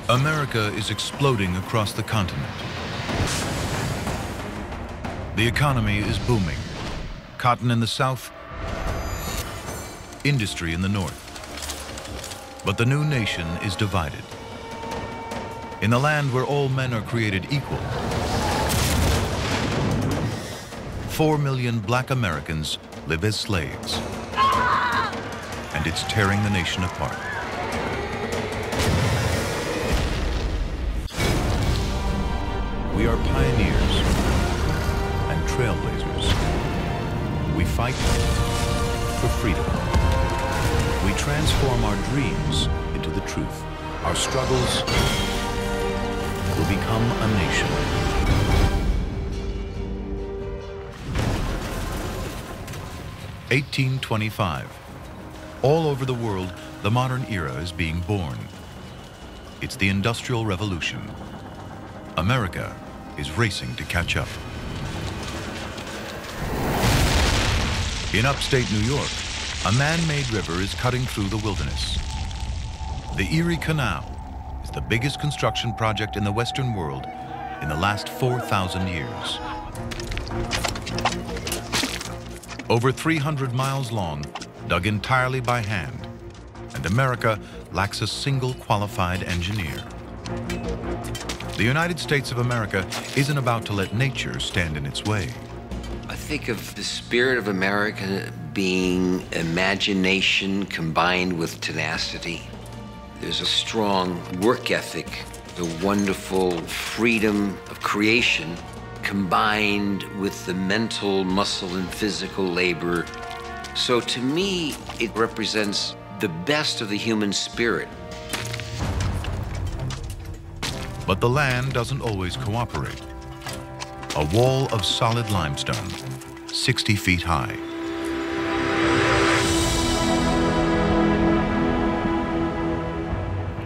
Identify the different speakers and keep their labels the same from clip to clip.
Speaker 1: America is exploding across the continent. The economy is booming. Cotton in the south, industry in the north. But the new nation is divided. In the land where all men are created equal, 4 million black Americans live as slaves. And it's tearing the nation apart. We are pioneers and trailblazers. We fight for freedom. We transform our dreams into the truth. Our struggles will become a nation. (1825). All over the world, the modern era is being born. It's the Industrial Revolution. America is racing to catch up. In upstate New York, a man-made river is cutting through the wilderness. The Erie Canal is the biggest construction project in the Western world in the last 4,000 years. Over 300 miles long, dug entirely by hand, and America lacks a single qualified engineer. The United States of America isn't about to let nature stand in its way.
Speaker 2: I think of the spirit of America being imagination combined with tenacity. There's a strong work ethic, a wonderful freedom of creation combined with the mental, muscle, and physical labor. So to me, it represents the best of the human spirit.
Speaker 1: But the land doesn't always cooperate. A wall of solid limestone, 60 feet high.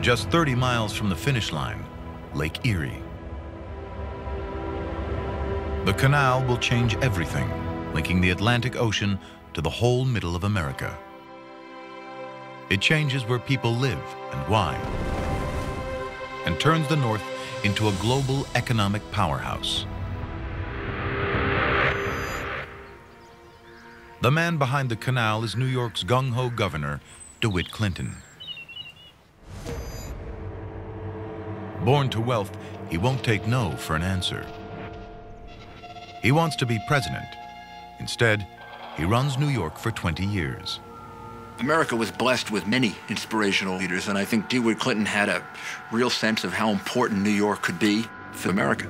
Speaker 1: Just 30 miles from the finish line, Lake Erie. The canal will change everything, linking the Atlantic Ocean to the whole middle of America. It changes where people live and why, and turns the North into a global economic powerhouse. The man behind the canal is New York's gung-ho governor, DeWitt Clinton. Born to wealth, he won't take no for an answer. He wants to be president. Instead, he runs New York for 20 years.
Speaker 3: America was blessed with many inspirational leaders, and I think DeWitt Clinton had a real sense of how important New York could be for America.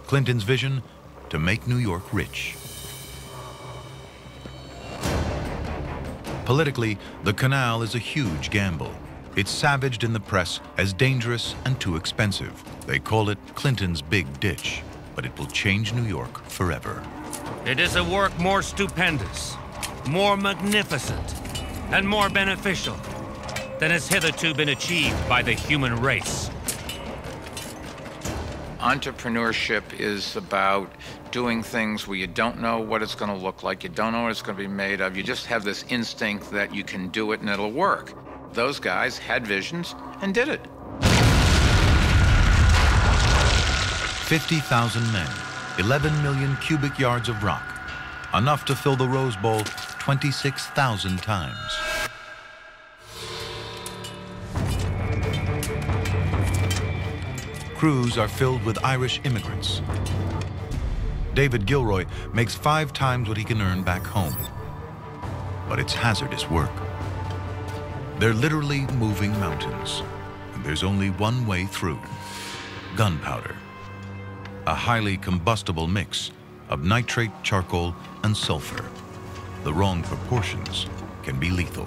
Speaker 1: Clinton's vision: to make New York rich. Politically, the canal is a huge gamble. It's savaged in the press as dangerous and too expensive. They call it Clinton's big ditch, but it will change New York forever.
Speaker 4: It is a work more stupendous, more magnificent, and more beneficial than has hitherto been achieved by the human race.
Speaker 5: Entrepreneurship is about doing things where you don't know what it's going to look like, you don't know what it's going to be made of, you just have this instinct that you can do it and it'll work. Those guys had visions and did it.
Speaker 1: 50,000 men, 11 million cubic yards of rock, enough to fill the Rose Bowl 26,000 times. Crews are filled with Irish immigrants. David Gilroy makes 5 times what he can earn back home. But it's hazardous work. They're literally moving mountains, and there's only one way through: gunpowder. A highly combustible mix of nitrate, charcoal, and sulfur. The wrong proportions can be lethal.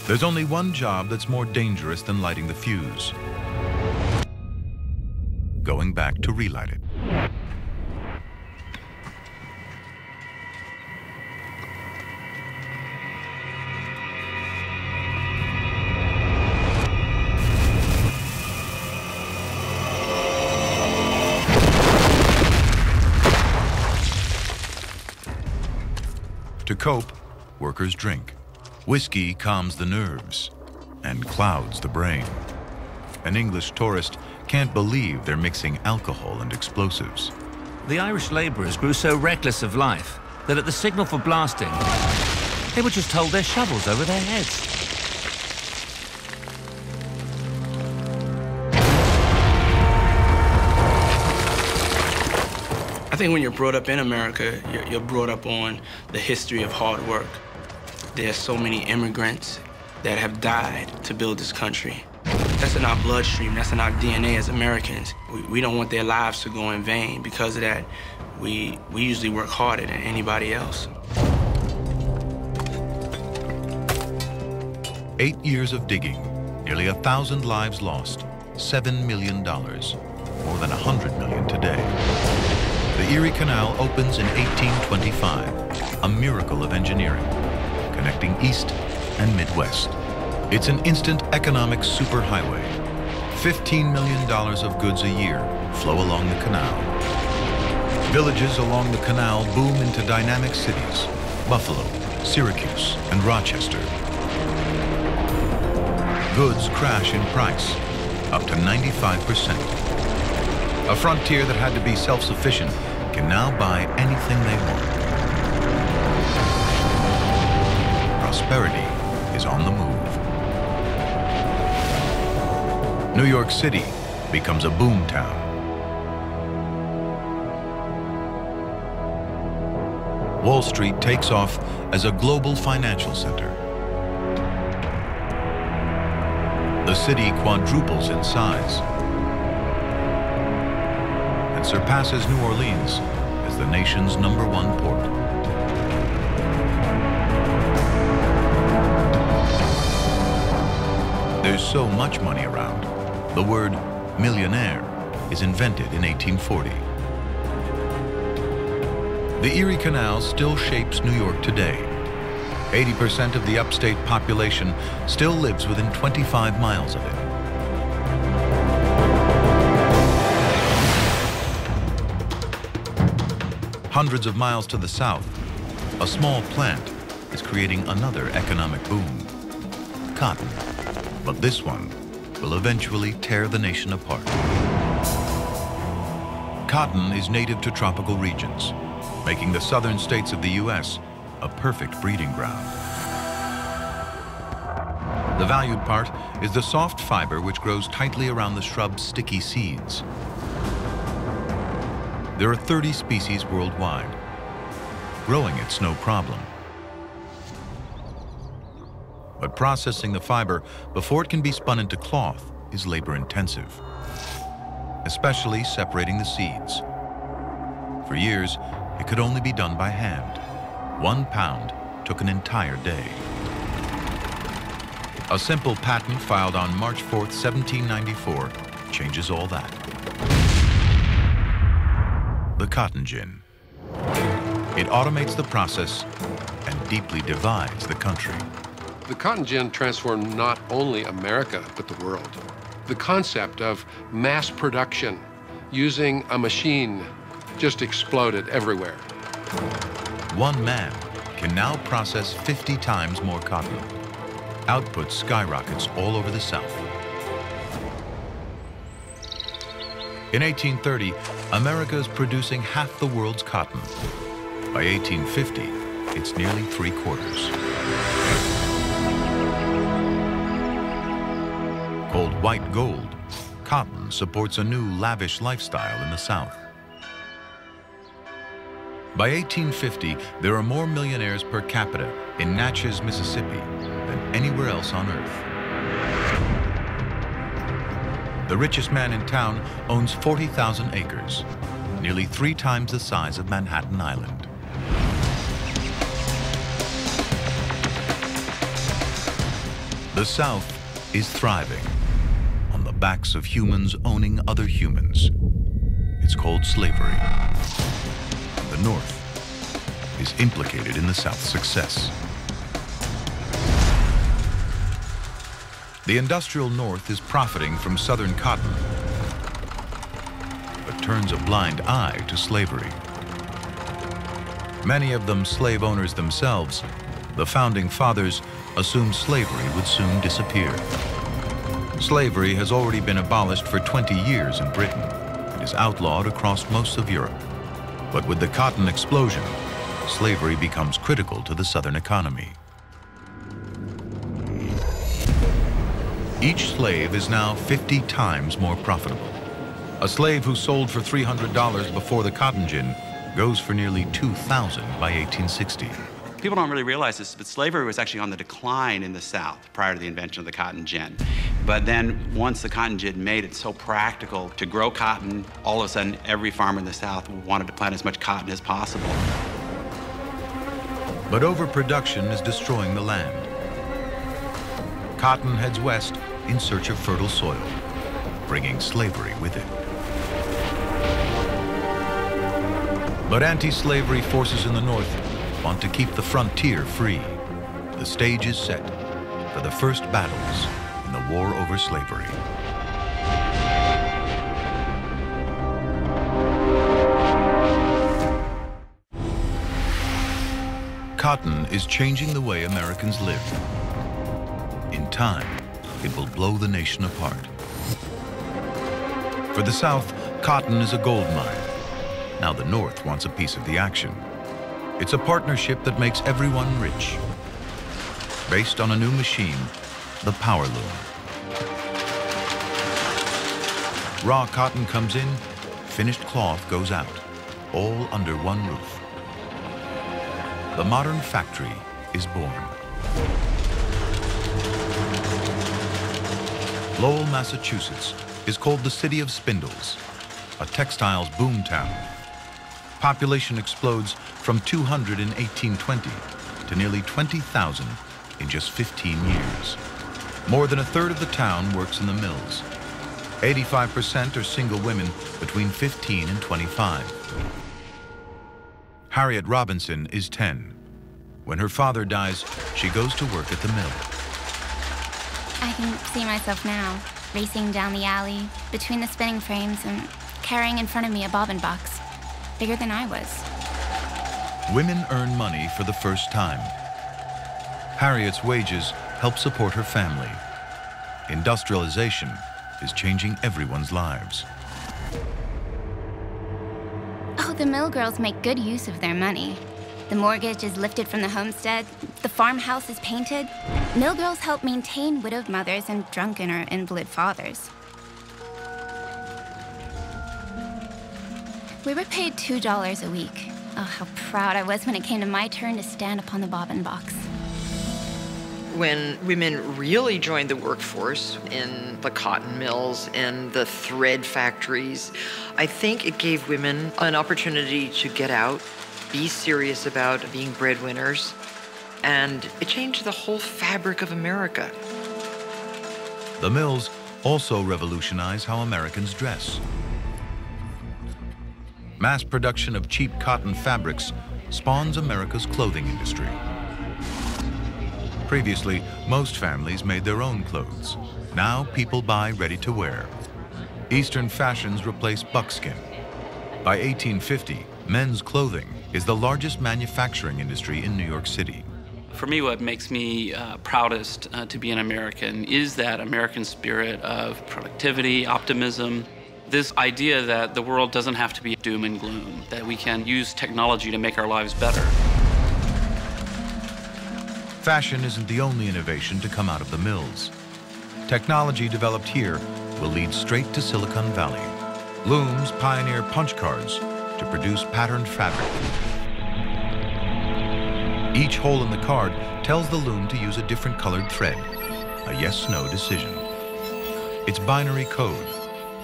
Speaker 1: There's only one job that's more dangerous than lighting the fuse: going back to relight it. cope, workers drink. Whiskey calms the nerves and clouds the brain. An English tourist can't believe they're mixing alcohol and explosives.
Speaker 4: The Irish labourers grew so reckless of life that at the signal for blasting, they would just hold their shovels over their heads.
Speaker 6: I think when you're brought up in America, you're brought up on the history of hard work. There's so many immigrants that have died to build this country. That's in our bloodstream, that's in our DNA as Americans. We don't want their lives to go in vain. Because of that, we usually work harder than anybody else.
Speaker 1: 8 years of digging, nearly 1,000 lives lost, $7 million, more than 100 million today. The Erie Canal opens in 1825, a miracle of engineering, connecting East and Midwest. It's an instant economic superhighway. $15 million of goods a year flow along the canal. Villages along the canal boom into dynamic cities: Buffalo, Syracuse, and Rochester. Goods crash in price, up to 95%. A frontier that had to be self-sufficient can now buy anything they want. Prosperity is on the move. New York City becomes a boom town. Wall Street takes off as a global financial center. The city quadruples in size and surpasses New Orleans as the nation's #1 port. There's so much money around. The word millionaire is invented in 1840. The Erie Canal still shapes New York today. 80% of the upstate population still lives within 25 miles of it. Hundreds of miles to the south, a small plant is creating another economic boom: cotton. But this one will eventually tear the nation apart. Cotton is native to tropical regions, making the southern states of the U.S. a perfect breeding ground. The valued part is the soft fiber which grows tightly around the shrub's sticky seeds. There are 30 species worldwide. Growing it's no problem. But processing the fiber before it can be spun into cloth is labor-intensive, especially separating the seeds. For years, it could only be done by hand. 1 pound took an entire day. A simple patent filed on March 4th, 1794, changes all that. The cotton gin. It automates the process and deeply divides the country.
Speaker 7: The cotton gin transformed not only America, but the world. The concept of mass production using a machine just exploded everywhere.
Speaker 1: One man can now process 50 times more cotton. Output skyrockets all over the South. In 1830, America is producing half the world's cotton. By 1850, it's nearly 3/4. Called white gold, cotton supports a new lavish lifestyle in the South. By 1850, there are more millionaires per capita in Natchez, Mississippi than anywhere else on Earth. The richest man in town owns 40,000 acres, nearly 3 times the size of Manhattan Island. The South is thriving on the backs of humans owning other humans. It's called slavery. The North is implicated in the South's success. The industrial North is profiting from Southern cotton, but turns a blind eye to slavery. many of them slave owners themselves, the founding fathers assumed slavery would soon disappear. Slavery has already been abolished for 20 years in Britain and is outlawed across most of Europe. But with the cotton explosion, slavery becomes critical to the Southern economy. Each slave is now 50 times more profitable. A slave who sold for $300 before the cotton gin goes for nearly $2,000 by 1860.
Speaker 8: People don't really realize this, but slavery was actually on the decline in the South prior to the invention of the cotton gin. But then once the cotton gin made it so practical to grow cotton, all of a sudden every farmer in the South wanted to plant as much cotton as possible.
Speaker 1: But overproduction is destroying the land. Cotton heads west in search of fertile soil, bringing slavery with it. But anti-slavery forces in the North want to keep the frontier free. The stage is set for the first battles in the war over slavery. Cotton is changing the way Americans live. In time, it will blow the nation apart. For the South, cotton is a gold mine. Now the North wants a piece of the action. It's a partnership that makes everyone rich. Based on a new machine, the power loom. Raw cotton comes in, finished cloth goes out, all under one roof. The modern factory is born. Lowell, Massachusetts is called the City of Spindles, a textiles boomtown. Population explodes from 200 in 1820 to nearly 20,000 in just 15 years. More than a third of the town works in the mills. 85% are single women between 15 and 25. Harriet Robinson is 10. When her father dies, she goes to work at the mill.
Speaker 9: I can see myself now, racing down the alley, between the spinning frames, and carrying in front of me a bobbin box, bigger than I was.
Speaker 1: Women earn money for the first time. Harriet's wages help support her family. Industrialization is changing everyone's lives.
Speaker 9: Oh, the mill girls make good use of their money. The mortgage is lifted from the homestead, the farmhouse is painted. Mill girls help maintain widowed mothers and drunken or invalid fathers. We were paid $2 a week. Oh, how proud I was when it came to my turn to stand upon the bobbin box.
Speaker 10: When women really joined the workforce in the cotton mills and the thread factories, I think it gave women an opportunity to get out, be serious about being breadwinners, and it changed the whole fabric of America.
Speaker 1: The mills also revolutionize how Americans dress. Mass production of cheap cotton fabrics spawns America's clothing industry. Previously, most families made their own clothes. Now people buy ready-to-wear. Eastern fashions replace buckskin. By 1850, men's clothing is the largest manufacturing industry in New York City.
Speaker 6: For me, what makes me proudest to be an American is that American spirit of productivity, optimism, this idea that the world doesn't have to be doom and gloom, that we can use technology to make our lives better.
Speaker 1: Fashion isn't the only innovation to come out of the mills. Technology developed here will lead straight to Silicon Valley. Looms pioneer punch cards to produce patterned fabric. Each hole in the card tells the loom to use a different colored thread, a yes-no decision. It's binary code,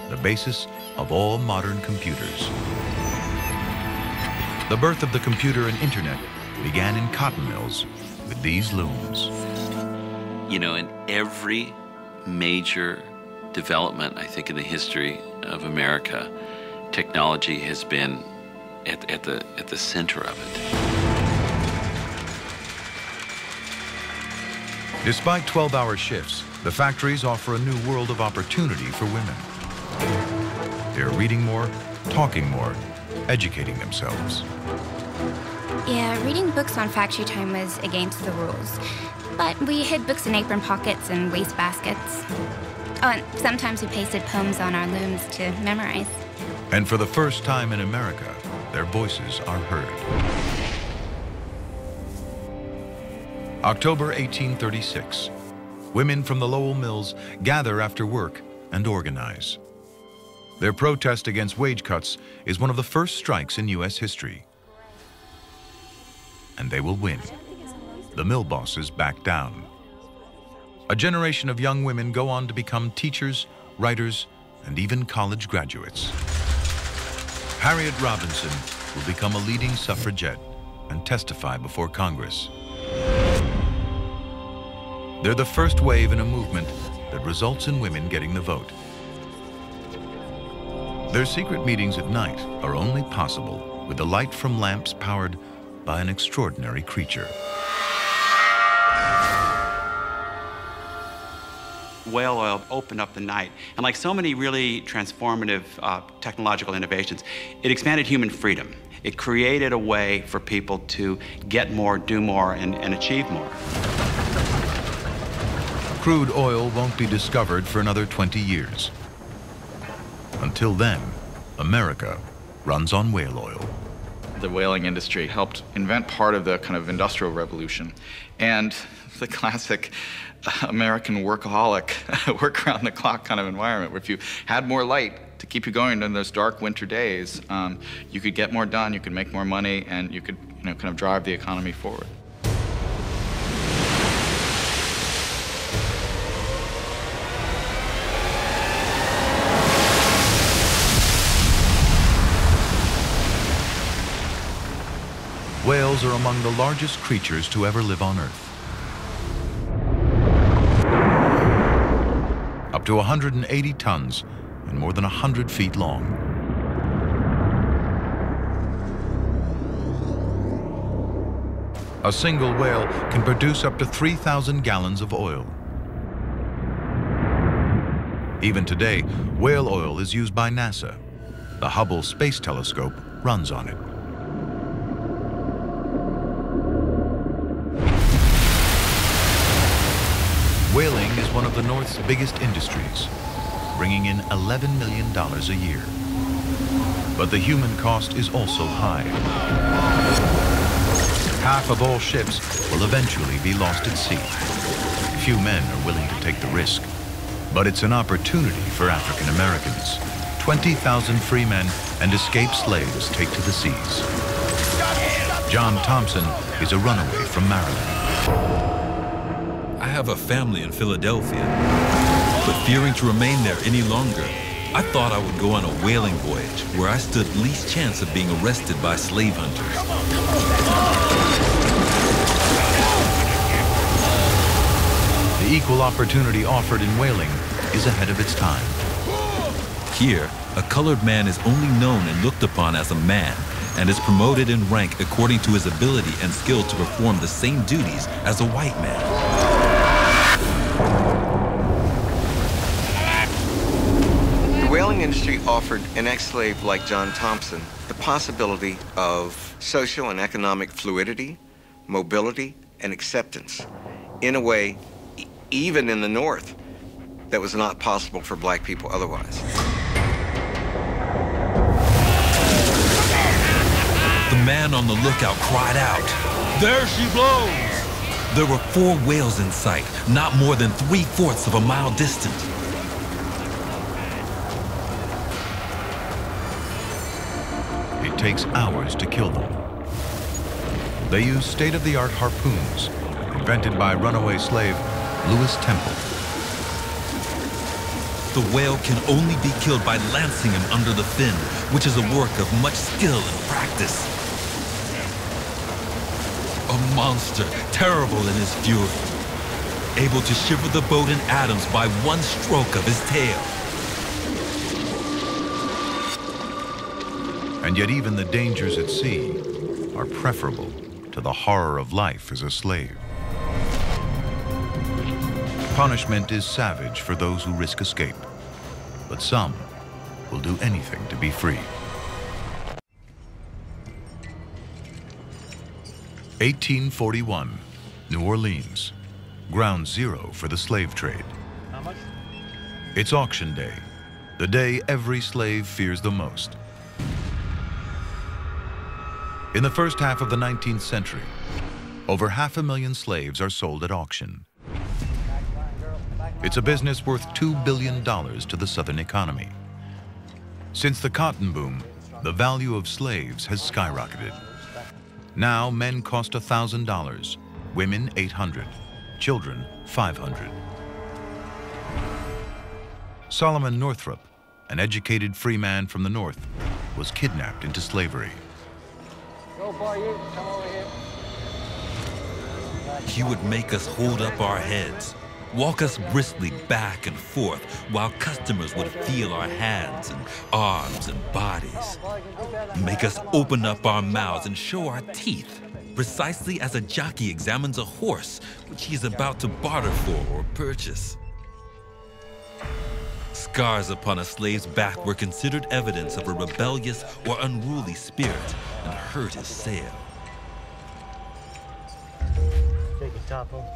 Speaker 1: the basis of all modern computers. The birth of the computer and internet began in cotton mills with these looms.
Speaker 11: You know, in every major development, I think, in the history of America, technology has been at the center of it.
Speaker 1: Despite 12-hour shifts, the factories offer a new world of opportunity for women. They're reading more, talking more, educating themselves.
Speaker 9: Yeah, reading books on factory time was against the rules. But we hid books in apron pockets and waste baskets. Oh, and sometimes we pasted poems on our looms to memorize.
Speaker 1: And for the first time in America, their voices are heard. October 1836. Women from the Lowell mills gather after work and organize. Their protest against wage cuts is one of the first strikes in U.S. history. And they will win. The mill bosses back down. A generation of young women go on to become teachers, writers, and even college graduates. Harriet Robinson will become a leading suffragette and testify before Congress. They're the first wave in a movement that results in women getting the vote. Their secret meetings at night are only possible with the light from lamps powered by an extraordinary creature.
Speaker 8: Whale oil opened up the night. And like so many really transformative technological innovations, it expanded human freedom. It created a way for people to get more, do more, and achieve more.
Speaker 1: Crude oil won't be discovered for another 20 years. Until then, America runs on whale oil.
Speaker 12: The whaling industry helped invent part of the kind of industrial revolution. And the classic American workaholic, work around the clock kind of environment, where if you had more light to keep you going during those dark winter days, you could get more done, you could make more money, and you could kind of drive the economy forward.
Speaker 1: Whales are among the largest creatures to ever live on Earth. Up to 180 tons and more than 100 feet long. A single whale can produce up to 3,000 gallons of oil. Even today, whale oil is used by NASA. The Hubble Space Telescope runs on it. Whaling is one of the North's biggest industries, bringing in $11 million a year. But the human cost is also high. Half of all ships will eventually be lost at sea. Few men are willing to take the risk. But it's an opportunity for African Americans. 20,000 free men and escaped slaves take to the seas. John Thompson is a runaway from Maryland.
Speaker 13: I have a family in Philadelphia, but fearing to remain there any longer, I thought I would go on a whaling voyage where I stood least chance of being arrested by slave hunters.
Speaker 1: The equal opportunity offered in whaling is ahead of its time.
Speaker 13: Here, a colored man is only known and looked upon as a man and is promoted in rank according to his ability and skill to perform the same duties as a white man.
Speaker 14: The whaling industry offered an ex-slave like John Thompson the possibility of social and economic fluidity, mobility, and acceptance in a way, even in the North, that was not possible for black people otherwise.
Speaker 13: The man on the lookout cried out, "There she blows!" There were 4 whales in sight, not more than 3/4 of a mile distant.
Speaker 1: It takes hours to kill them. They use state-of-the-art harpoons, invented by runaway slave Lewis Temple.
Speaker 13: The whale can only be killed by lancing him under the fin, which is a work of much skill and practice. A monster, terrible in his fury, able to shiver the boat in atoms by one stroke of his tail.
Speaker 1: And yet even the dangers at sea are preferable to the horror of life as a slave. Punishment is savage for those who risk escape, but some will do anything to be free. 1841, New Orleans, ground zero for the slave trade.
Speaker 15: How much?
Speaker 1: It's auction day, the day every slave fears the most. In the first half of the 19th century, over 500,000 slaves are sold at auction. It's a business worth $2 billion to the Southern economy. Since the cotton boom, the value of slaves has skyrocketed. Now men cost $1,000, women $800, children $500. Solomon Northrop, an educated free man from the North, was kidnapped into slavery.
Speaker 15: Go, boy, you come over here.
Speaker 13: He would make us hold up our heads, walk us briskly back and forth, while customers would feel our hands and arms and bodies. Make us open up our mouths and show our teeth, precisely as a jockey examines a horse which he is about to barter for or purchase. Scars upon a slave's back were considered evidence of a rebellious or unruly spirit and hurt his sale.
Speaker 15: Take your top off.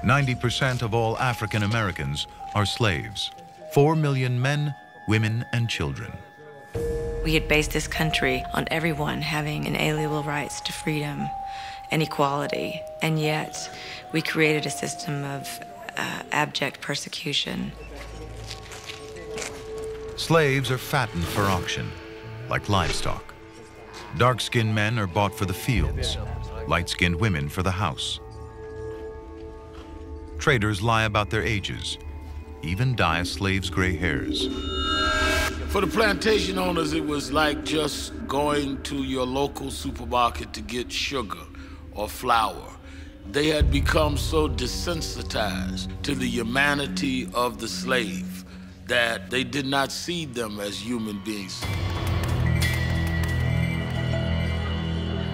Speaker 1: 90% of all African Americans are slaves. 4 million men, women, and children.
Speaker 16: We had based this country on everyone having inalienable rights to freedom and equality, and yet we created a system of abject persecution.
Speaker 1: Slaves are fattened for auction, like livestock. Dark-skinned men are bought for the fields, light-skinned women for the house. Traders lie about their ages, even dye a slave's gray hairs.
Speaker 17: For the plantation owners, it was like just going to your local supermarket to get sugar or flour. They had become so desensitized to the humanity of the slave that they did not see them as human beings.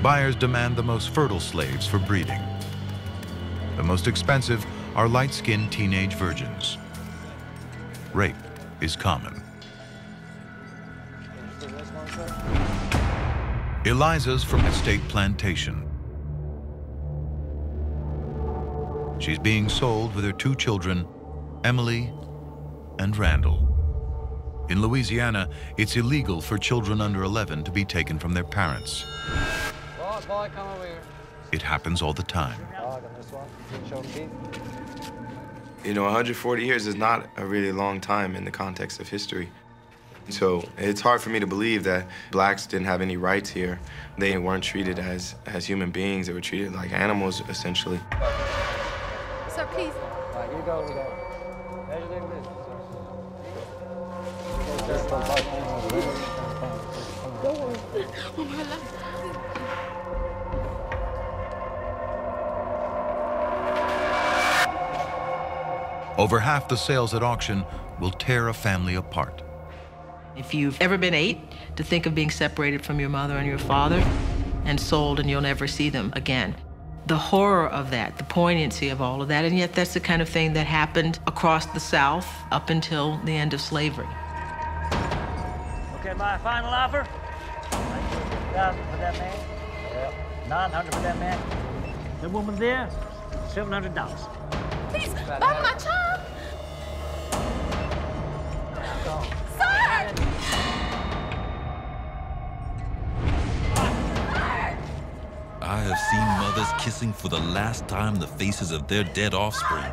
Speaker 1: Buyers demand the most fertile slaves for breeding. The most expensive are light-skinned teenage virgins. Rape is common. Eliza's from Estate Plantation. She's being sold with her 2 children, Emily and Randall. In Louisiana, it's illegal for children under 11 to be taken from their parents.
Speaker 15: Boy, come over here.
Speaker 1: It happens all the time.
Speaker 18: You know, 140 years is not a really long time in the context of history. So it's hard for me to believe that blacks didn't have any rights here. They weren't treated as human beings. They were treated like animals, essentially.
Speaker 19: Sir, please.
Speaker 15: All right, you go over there. There's your business,
Speaker 19: Oh, my life.
Speaker 1: Over half the sales at auction will tear a family apart.
Speaker 20: If you've ever been 8, to think of being separated from your mother and your father and sold and you'll never see them again. The horror of that, the poignancy of all of that, and yet that's the kind of thing that happened across the South up until the end of slavery.
Speaker 15: Okay, my final offer. 950,000 for that man. Yep. 900 for that man. The woman there, $700.
Speaker 19: Please, buy my child. Sir!
Speaker 13: I have seen mothers kissing for the last time the faces of their dead offspring,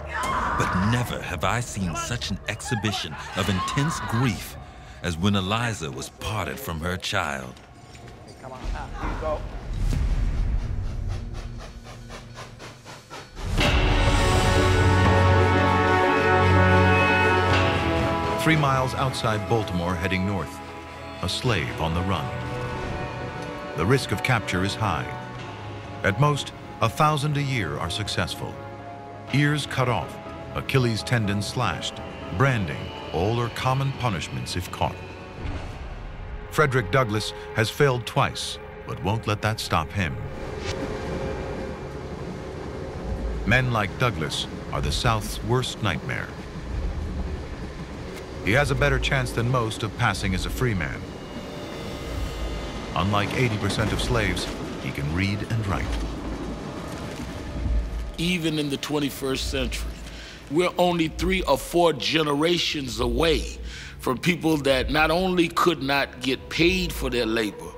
Speaker 13: but never have I seen such an exhibition of intense grief as when Eliza was parted from her child.
Speaker 15: Come on, out. You go.
Speaker 1: Three miles outside Baltimore, heading north, a slave on the run. The risk of capture is high. At most, 1,000 a year are successful. Ears cut off, Achilles tendons slashed, branding, all are common punishments if caught. Frederick Douglass has failed twice, but won't let that stop him. Men like Douglass are the South's worst nightmare. He has a better chance than most of passing as a free man. Unlike 80% of slaves, he can read and write.
Speaker 17: even in the 21st century. We're only 3 or 4 generations away from people that not only could not get paid for their labor,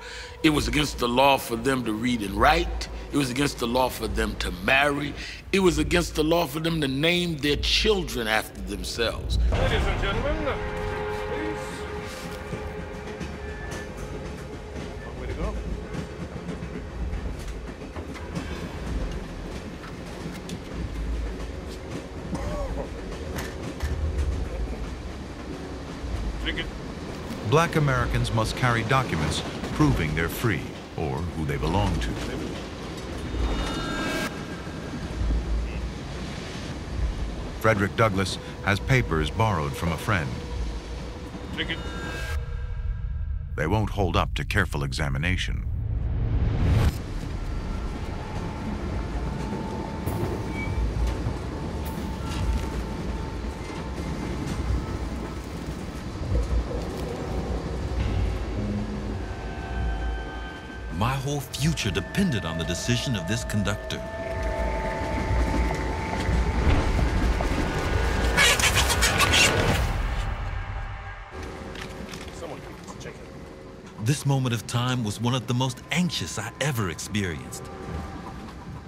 Speaker 17: it was against the law for them to read and write. It was against the law for them to marry. It was against the law for them to name their children after themselves.
Speaker 21: Ladies and gentlemen, please. Way to go.
Speaker 1: Black Americans must carry documents proving they're free or who they belong to. Frederick Douglass has papers borrowed from a friend. They won't hold up to careful examination.
Speaker 13: My whole future depended on the decision of this conductor. This moment of time was one of the most anxious I ever experienced.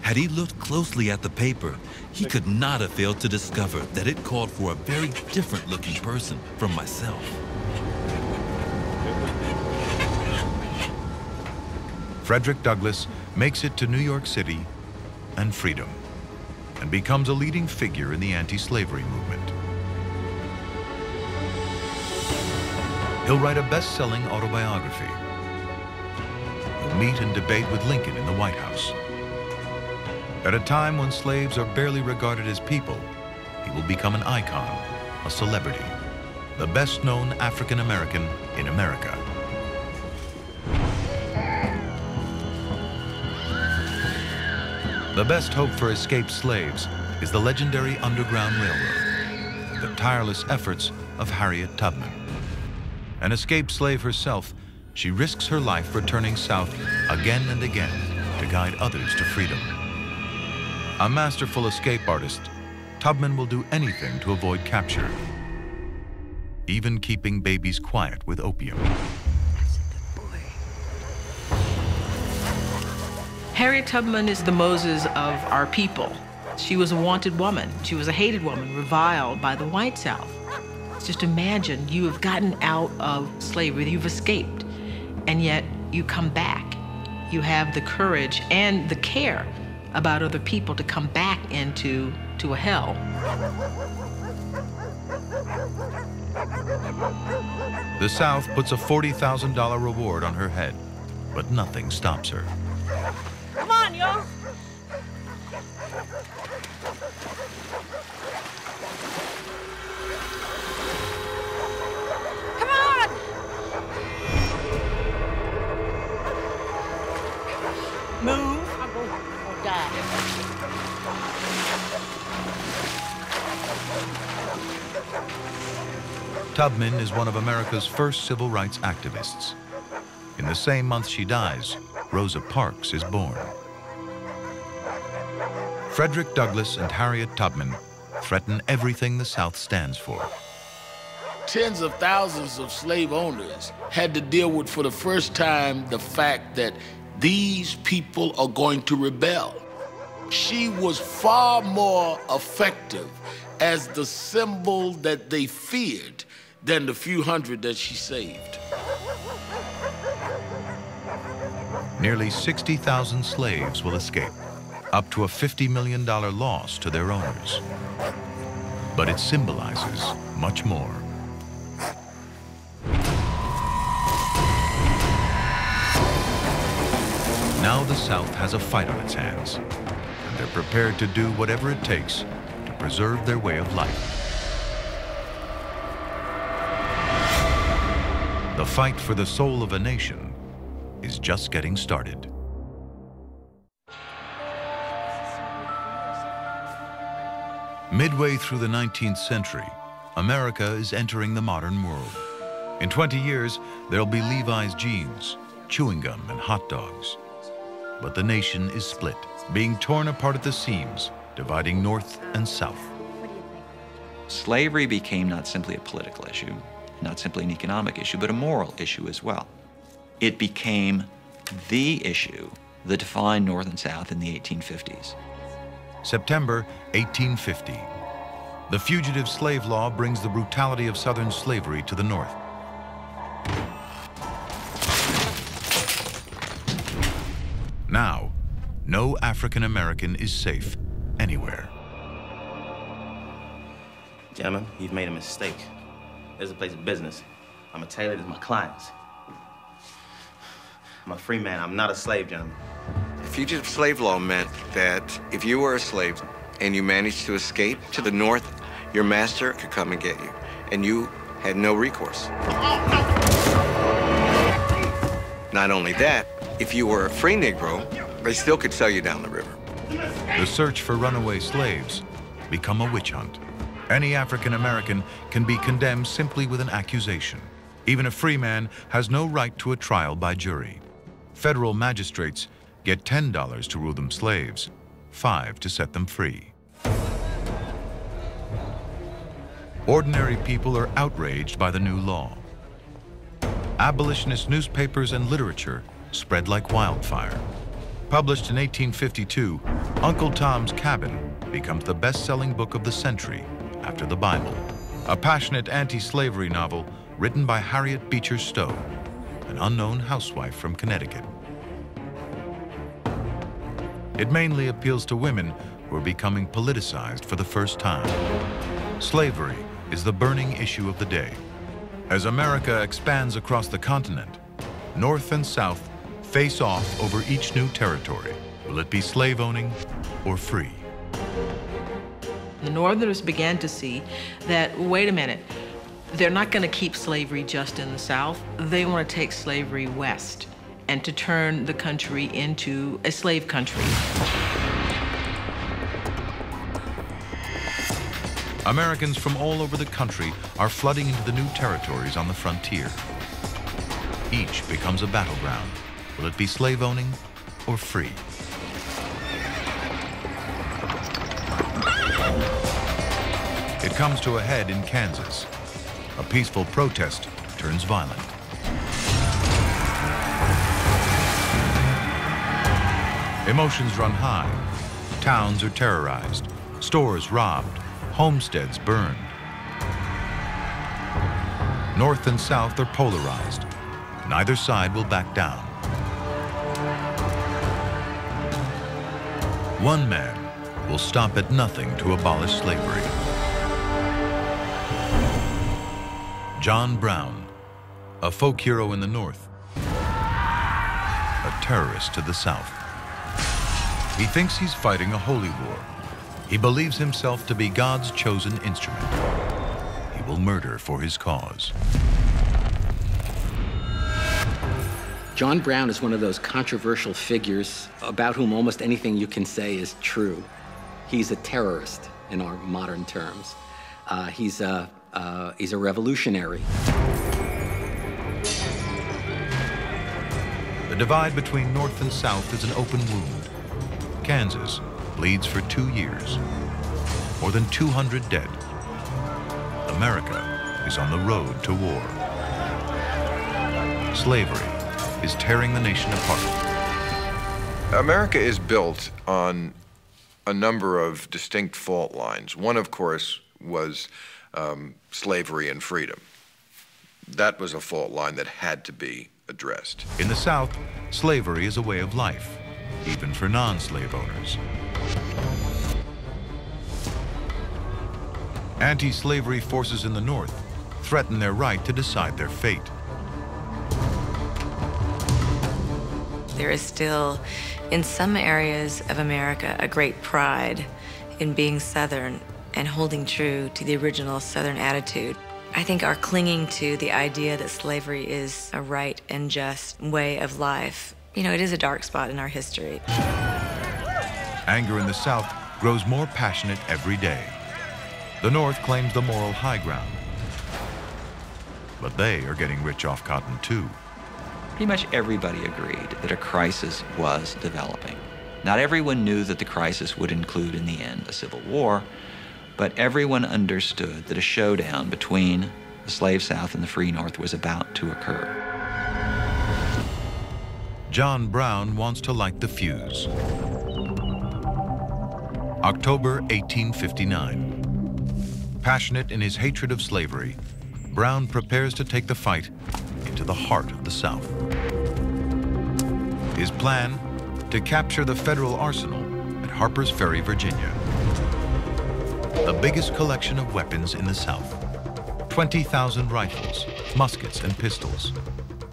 Speaker 13: Had he looked closely at the paper, he could not have failed to discover that it called for a very different looking person from myself.
Speaker 1: Frederick Douglass makes it to New York City and freedom, and becomes a leading figure in the anti-slavery movement. He'll write a best-selling autobiography. He'll meet and debate with Lincoln in the White House. At a time when slaves are barely regarded as people, he will become an icon, a celebrity, the best-known African-American in America. The best hope for escaped slaves is the legendary Underground Railroad, the tireless efforts of Harriet Tubman. An escaped slave herself, she risks her life returning south again and again to guide others to freedom. A masterful escape artist, Tubman will do anything to avoid capture, even keeping babies quiet with opium.
Speaker 20: Harriet Tubman is the Moses of our people. She was a wanted woman. She was a hated woman, reviled by the white South. Just imagine you have gotten out of slavery, you've escaped, and yet you come back. You have the courage and the care about other people to come back into a hell.
Speaker 1: The South puts a $40,000 reward on her head, but nothing stops her.
Speaker 19: Come on, y'all. Come on. Move. I'm gonna die.
Speaker 1: Tubman is one of America's first civil rights activists. In the same month she dies, Rosa Parks is born. Frederick Douglass and Harriet Tubman threaten everything the South stands for.
Speaker 17: Tens of thousands of slave owners had to deal with, for the first time, the fact that these people are going to rebel. She was far more effective as the symbol that they feared than the few hundred that she saved.
Speaker 1: Nearly 60,000 slaves will escape, up to a $50 million loss to their owners. But it symbolizes much more. Now the South has a fight on its hands, and they're prepared to do whatever it takes to preserve their way of life. The fight for the soul of a nation is just getting started. Midway through the 19th century, America is entering the modern world. In 20 years, there'll be Levi's jeans, chewing gum, and hot dogs. But the nation is split, being torn apart at the seams dividing North and South.
Speaker 2: Slavery became not simply a political issue, not simply an economic issue, but a moral issue as well. It became the issue that defined North and South in the 1850s.
Speaker 1: September 1850. The Fugitive Slave Law brings the brutality of Southern slavery to the North. Now, no African American is safe anywhere.
Speaker 22: Gentlemen, you've made a mistake. This is a place of business. I'm a tailor, these are my clients. I'm a free man, I'm not a slave, gentlemen.
Speaker 14: The Fugitive Slave Law meant that if you were a slave and you managed to escape to the North, your master could come and get you, and you had no recourse. Not only that, if you were a free Negro, they still could sell you down the river.
Speaker 1: The search for runaway slaves become a witch hunt. Any African American can be condemned simply with an accusation. Even a free man has no right to a trial by jury. Federal magistrates get $10 to rule them slaves, $5 to set them free. Ordinary people are outraged by the new law. Abolitionist newspapers and literature spread like wildfire. Published in 1852, Uncle Tom's Cabin becomes the best-selling book of the century after the Bible. A passionate anti-slavery novel written by Harriet Beecher Stowe, an unknown housewife from Connecticut. It mainly appeals to women who are becoming politicized for the first time. Slavery is the burning issue of the day. As America expands across the continent, North and South face off over each new territory. Will it be slave-owning or free?
Speaker 20: The Northerners began to see that, wait a minute, they're not going to keep slavery just in the South. They want to take slavery west and to turn the country into a slave country.
Speaker 1: Americans from all over the country are flooding into the new territories on the frontier. Each becomes a battleground. Will it be slave-owning or free? It comes to a head in Kansas. A peaceful protest turns violent. Emotions run high. Towns are terrorized, stores robbed, homesteads burned. North and South are polarized. Neither side will back down. One man will stop at nothing to abolish slavery. John Brown, a folk hero in the North, a terrorist to the South. He thinks he's fighting a holy war. He believes himself to be God's chosen instrument. He will murder for his cause.
Speaker 23: John Brown is one of those controversial figures about whom almost anything you can say is true. He's a terrorist in our modern terms. He's a revolutionary.
Speaker 1: The divide between North and South is an open wound. Kansas bleeds for 2 years. More than 200 dead. America is on the road to war. Slavery is tearing the nation apart.
Speaker 24: America is built on a number of distinct fault lines. One, of course, was slavery and freedom. That was a fault line that had to be addressed.
Speaker 1: In the South, slavery is a way of life, even for non-slave owners. Anti-slavery forces in the North threaten their right to decide their fate.
Speaker 16: There is still, in some areas of America, a great pride in being Southern and holding true to the original Southern attitude. I think our clinging to the idea that slavery is a right and just way of life, you know, it is a dark spot in our history.
Speaker 1: Anger in the South grows more passionate every day. The North claims the moral high ground. But they are getting rich off cotton too.
Speaker 2: Pretty much everybody agreed that a crisis was developing. Not everyone knew that the crisis would include, in the end, a civil war, but everyone understood that a showdown between the slave South and the free North was about to occur.
Speaker 1: John Brown wants to light the fuse. October 1859. Passionate in his hatred of slavery, Brown prepares to take the fight into the heart of the South. His plan, to capture the federal arsenal at Harper's Ferry, Virginia. The biggest collection of weapons in the South. 20,000 rifles, muskets, and pistols,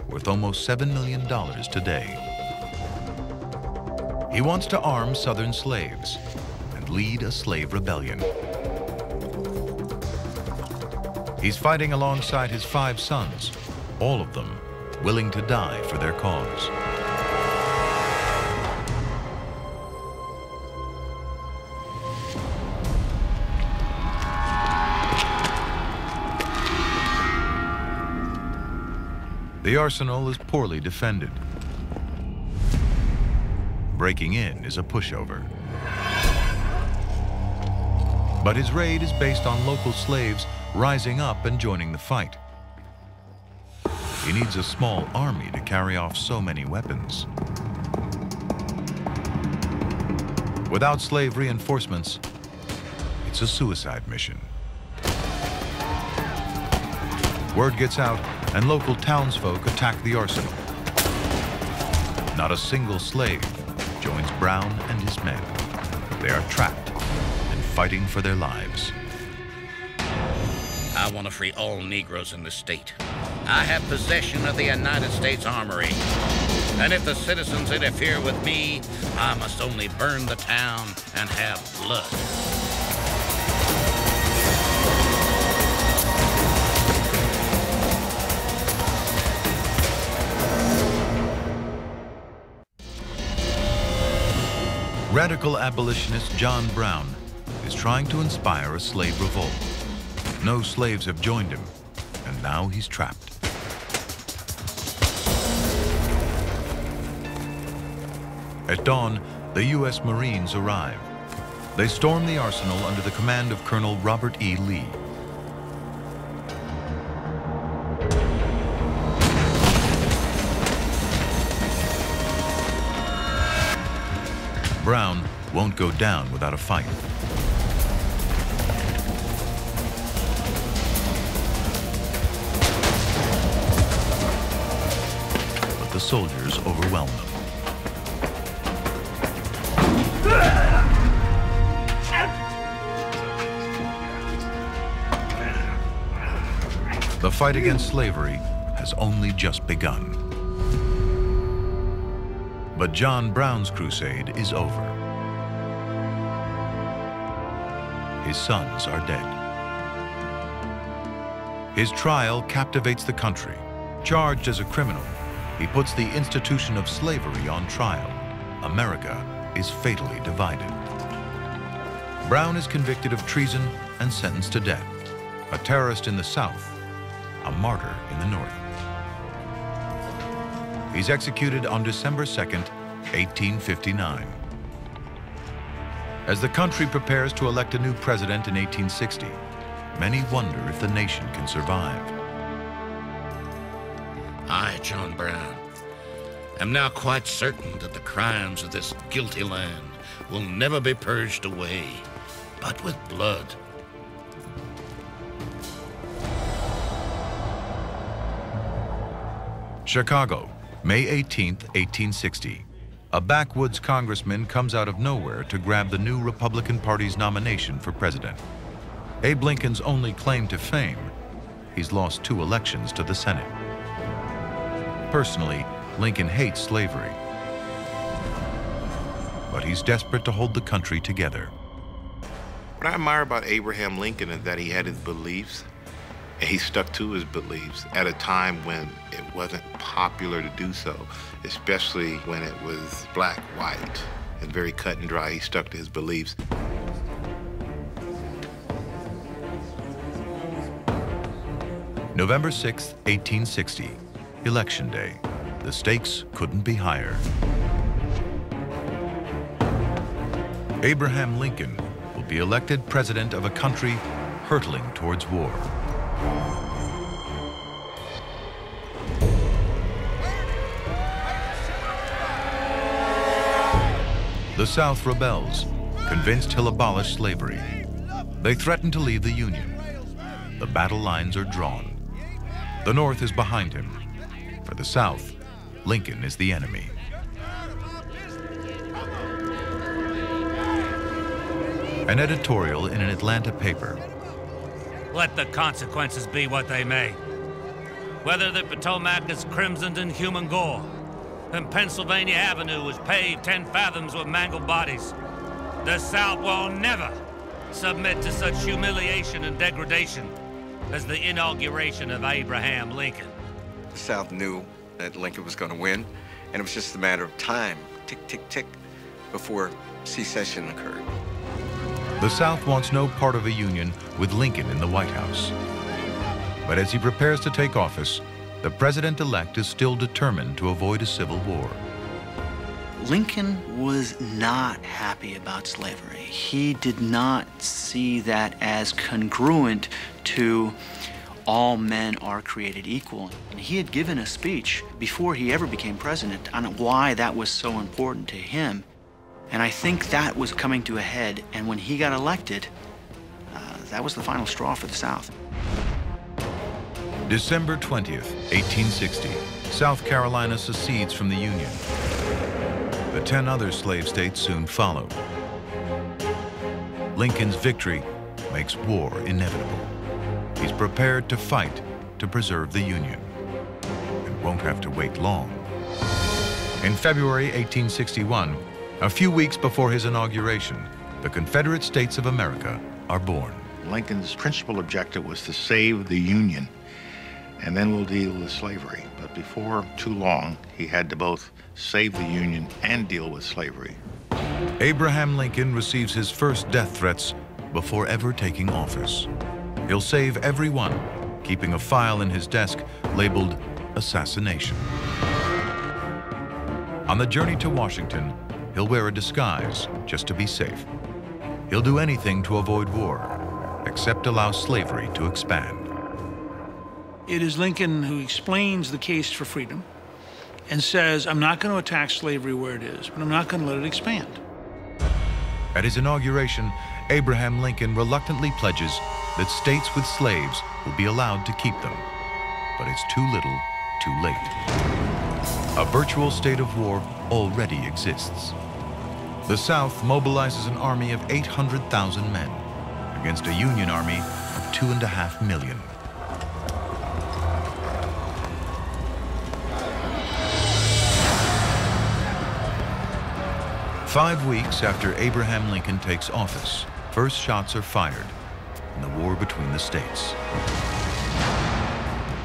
Speaker 1: worth almost $7 million today. He wants to arm Southern slaves and lead a slave rebellion. He's fighting alongside his 5 sons, all of them willing to die for their cause. The arsenal is poorly defended. Breaking in is a pushover. But his raid is based on local slaves rising up and joining the fight. He needs a small army to carry off so many weapons. Without slave reinforcements, it's a suicide mission. Word gets out, and local townsfolk attack the arsenal. Not a single slave joins Brown and his men. They are trapped and fighting for their lives.
Speaker 3: I want to free all Negroes in the state. I have possession of the United States Armory. And if the citizens interfere with me, I must only burn the town and have blood.
Speaker 1: Radical abolitionist John Brown is trying to inspire a slave revolt. No slaves have joined him, and now he's trapped. At dawn, the U.S. Marines arrive. They storm the arsenal under the command of Colonel Robert E. Lee. Brown won't go down without a fight. But the soldiers overwhelm them. The fight against slavery has only just begun. But John Brown's crusade is over. His sons are dead. His trial captivates the country. Charged as a criminal, he puts the institution of slavery on trial. America is fatally divided. Brown is convicted of treason and sentenced to death. A terrorist in the South, a martyr in the North. He's executed on December 2nd, 1859. As the country prepares to elect a new president in 1860, many wonder if the nation can survive.
Speaker 3: I, John Brown, am now quite certain that the crimes of this guilty land will never be purged away, but with blood.
Speaker 1: Chicago, May 18th, 1860. A backwoods congressman comes out of nowhere to grab the new Republican Party's nomination for president. Abe Lincoln's only claim to fame, he's lost 2 elections to the Senate. Personally, Lincoln hates slavery, but he's desperate to hold the country together.
Speaker 4: What I admire about Abraham Lincoln is that he had his beliefs, and he stuck to his beliefs at a time when it wasn't popular to do so, especially when it was black, white, and very cut and dry. He stuck to his beliefs.
Speaker 1: November 6th, 1860, Election Day. The stakes couldn't be higher. Abraham Lincoln will be elected president of a country hurtling towards war. The South rebels, convinced he'll abolish slavery. They threaten to leave the Union. The battle lines are drawn. The North is behind him. For the South, Lincoln is the enemy. An editorial in an Atlanta paper.
Speaker 5: Let the consequences be what they may. Whether the Potomac is crimsoned in human gore, and Pennsylvania Avenue is paved 10 fathoms with mangled bodies, the South will never submit to such humiliation and degradation as the inauguration of Abraham Lincoln.
Speaker 14: The South knew that Lincoln was going to win, and it was just a matter of time, tick, tick, tick, before secession occurred.
Speaker 1: The South wants no part of a union with Lincoln in the White House. But as he prepares to take office, the president-elect is still determined to avoid a civil war.
Speaker 6: Lincoln was not happy about slavery. He did not see that as congruent to all men are created equal. And he had given a speech before he ever became president on why that was so important to him. And I think that was coming to a head, and when he got elected, that was the final straw for the South.
Speaker 1: December 20th, 1860, South Carolina secedes from the Union. The 10 other slave states soon followed. Lincoln's victory makes war inevitable. He's prepared to fight to preserve the Union, and won't have to wait long. In February 1861, a few weeks before his inauguration, the Confederate States of America are born.
Speaker 7: Lincoln's principal objective was to save the Union, and then we'll deal with slavery. But before too long, he had to both save the Union and deal with slavery.
Speaker 1: Abraham Lincoln receives his first death threats before ever taking office. He'll save every one, keeping a file in his desk labeled assassination. On the journey to Washington, he'll wear a disguise just to be safe. He'll do anything to avoid war, except allow slavery to expand.
Speaker 10: It is Lincoln who explains the case for freedom and says, I'm not going to attack slavery where it is, but I'm not going to let it expand.
Speaker 1: At his inauguration, Abraham Lincoln reluctantly pledges that states with slaves will be allowed to keep them. But it's too little, too late. A virtual state of war already exists. The South mobilizes an army of 800,000 men against a Union army of 2.5 million. Five weeks after Abraham Lincoln takes office, first shots are fired in the war between the states.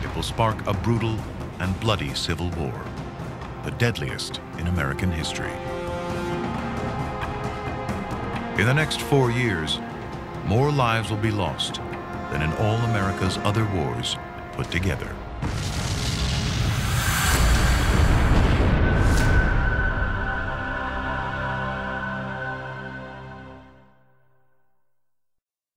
Speaker 1: It will spark a brutal and bloody civil war, the deadliest in American history. In the next 4 years, more lives will be lost than in all America's other wars put together.